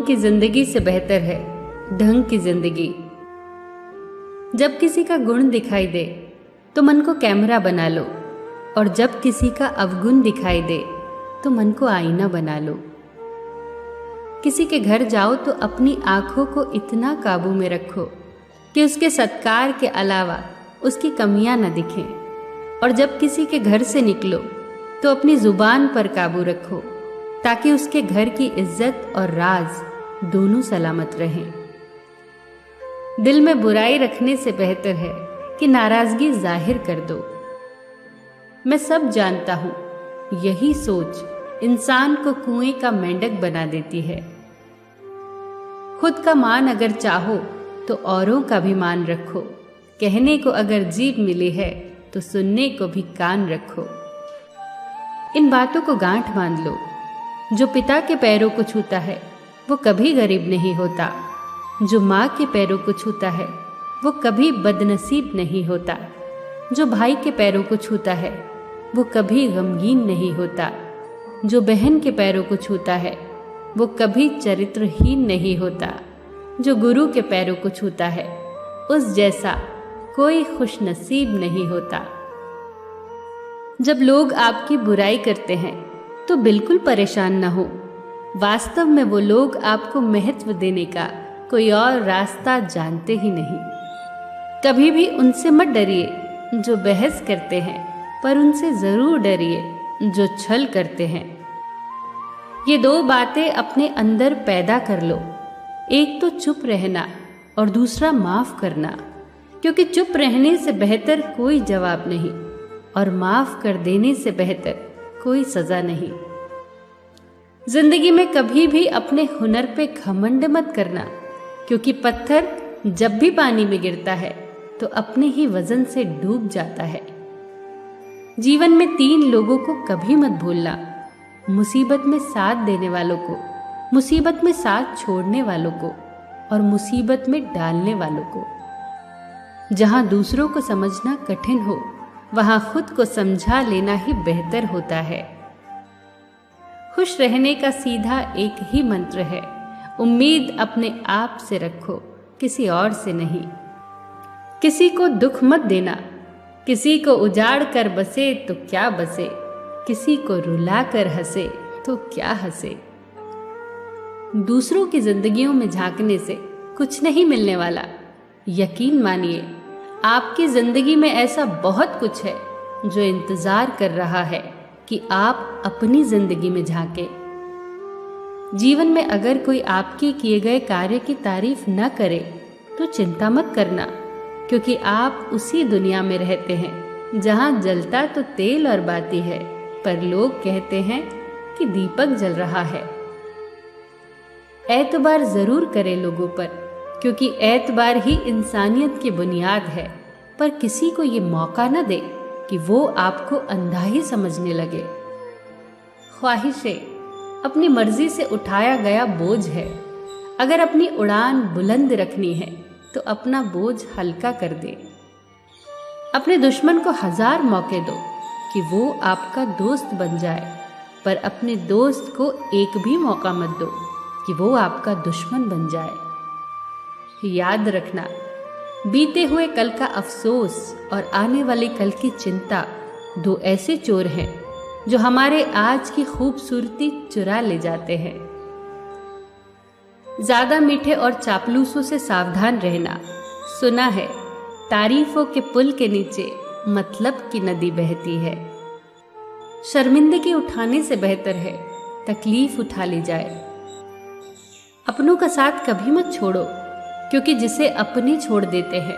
की जिंदगी से बेहतर है ढंग की जिंदगी। जब किसी का गुण दिखाई दे तो मन को कैमरा बना लो, और जब किसी का अवगुण दिखाई दे तो मन को आईना बना लो। किसी के घर जाओ तो अपनी आंखों को इतना काबू में रखो कि उसके सत्कार के अलावा उसकी कमियां न दिखें, और जब किसी के घर से निकलो तो अपनी जुबान पर काबू रखो ताकि उसके घर की इज्जत और राज दोनों सलामत रहें। दिल में बुराई रखने से बेहतर है कि नाराजगी जाहिर कर दो। मैं सब जानता हूं, यही सोच इंसान को कुएं का मेंढक बना देती है। खुद का मान अगर चाहो तो औरों का भी मान रखो। कहने को अगर जीभ मिली है तो सुनने को भी कान रखो। इन बातों को गांठ बांध लो। जो पिता के पैरों को छूता है वो कभी गरीब नहीं होता। जो माँ के पैरों को छूता है वो कभी बदनसीब नहीं होता। जो भाई के पैरों को छूता है वो कभी गमगीन नहीं होता। जो बहन के पैरों को छूता है वो कभी चरित्रहीन नहीं होता। जो गुरु के पैरों को छूता है उस जैसा कोई खुशनसीब नहीं होता। जब लोग आपकी बुराई करते हैं तो बिल्कुल परेशान न हो। वास्तव में वो लोग आपको महत्व देने का कोई और रास्ता जानते ही नहीं। कभी भी उनसे मत डरिए जो बहस करते हैं, पर उनसे जरूर डरिए जो छल करते हैं। ये दो बातें अपने अंदर पैदा कर लो। एक तो चुप रहना और दूसरा माफ करना, क्योंकि चुप रहने से बेहतर कोई जवाब नहीं और माफ कर देने से बेहतर कोई सजा नहीं। जिंदगी में कभी भी अपने हुनर पे घमंड मत करना, क्योंकि पत्थर जब भी पानी में गिरता है तो अपने ही वजन से डूब जाता है। जीवन में 3 लोगों को कभी मत भूलना: मुसीबत में साथ देने वालों को, मुसीबत में साथ छोड़ने वालों को और मुसीबत में डालने वालों को। जहां दूसरों को समझना कठिन हो वहां खुद को समझा लेना ही बेहतर होता है। खुश रहने का सीधा एक ही मंत्र है: उम्मीद अपने आप से रखो, किसी और से नहीं। किसी को दुख मत देना। किसी को उजाड़ कर बसे तो क्या बसे, किसी को रुला कर हंसे तो क्या हंसे। दूसरों की जिंदगियों में झांकने से कुछ नहीं मिलने वाला। यकीन मानिए, आपकी जिंदगी में ऐसा बहुत कुछ है जो इंतजार कर रहा है कि आप अपनी जिंदगी में झांके। जीवन में अगर कोई आपके किए गए कार्य की तारीफ न करे तो चिंता मत करना, क्योंकि आप उसी दुनिया में रहते हैं जहां जलता तो तेल और बाती है, पर लोग कहते हैं कि दीपक जल रहा है। एतबार जरूर करें लोगों पर, क्योंकि एतबार ही इंसानियत की बुनियाद है, पर किसी को ये मौका न दे कि वो आपको अंधा ही समझने लगे। ख्वाहिशें अपनी मर्जी से उठाया गया बोझ है। अगर अपनी उड़ान बुलंद रखनी है तो अपना बोझ हल्का कर दे। अपने दुश्मन को 1000 मौके दो कि वो आपका दोस्त बन जाए, पर अपने दोस्त को एक भी मौका मत दो कि वो आपका दुश्मन बन जाए। याद रखना, बीते हुए कल का अफसोस और आने वाले कल की चिंता 2 ऐसे चोर हैं जो हमारे आज की खूबसूरती चुरा ले जाते हैं। ज्यादा मीठे और चापलूसों से सावधान रहना। सुना है तारीफों के पुल के नीचे मतलब की नदी बहती है। शर्मिंदगी उठाने से बेहतर है तकलीफ उठा ली जाए। अपनों का साथ कभी मत छोड़ो, क्योंकि जिसे अपने छोड़ देते हैं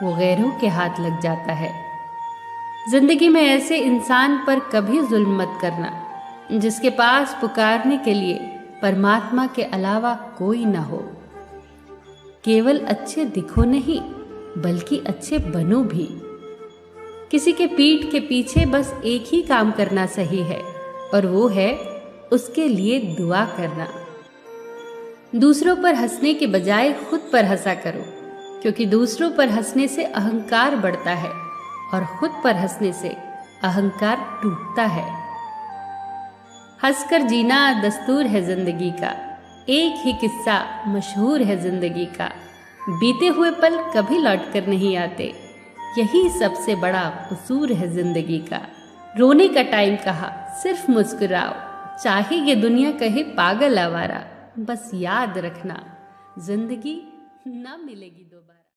वो गैरों के हाथ लग जाता है। जिंदगी में ऐसे इंसान पर कभी जुल्म मत करना जिसके पास पुकारने के लिए परमात्मा के अलावा कोई ना हो। केवल अच्छे दिखो नहीं, बल्कि अच्छे बनो भी। किसी के पीठ के पीछे बस एक ही काम करना सही है, और वो है उसके लिए दुआ करना। दूसरों पर हंसने के बजाय खुद पर हंसा करो, क्योंकि दूसरों पर हंसने से अहंकार बढ़ता है और खुद पर हंसने से अहंकार टूटता है। हंसकर जीना दस्तूर है जिंदगी का, एक ही किस्सा मशहूर है जिंदगी का, बीते हुए पल कभी लौट कर नहीं आते, यही सबसे बड़ा कसूर है जिंदगी का। रोने का टाइम कहा, सिर्फ मुस्कुराओ, चाहे ये दुनिया कहे पागल आवारा, बस याद रखना जिंदगी ना मिलेगी दोबारा।